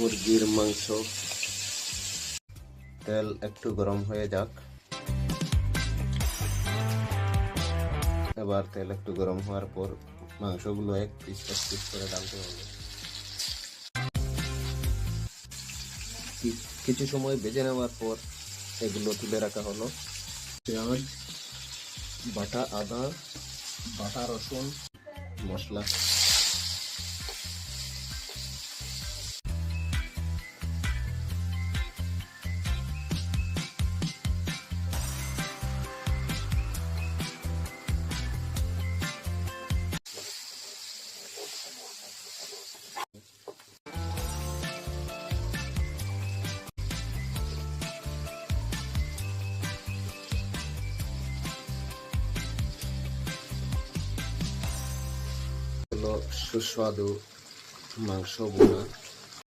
মুরগির মাংস। তেল একটু গরম হয়ে যাক। এবার তেল একটু গরম হওয়ার পর মাংসগুলো এক পিস করে ডালতে হবে। কিছু সময় ভেজে নেওয়ার পর এগুলো তুলে রাখা হলো। পেঁয়াজ, বাটা আদা, বাটা রসুন, মশলা। সুস্বাদু মাংস বোনা।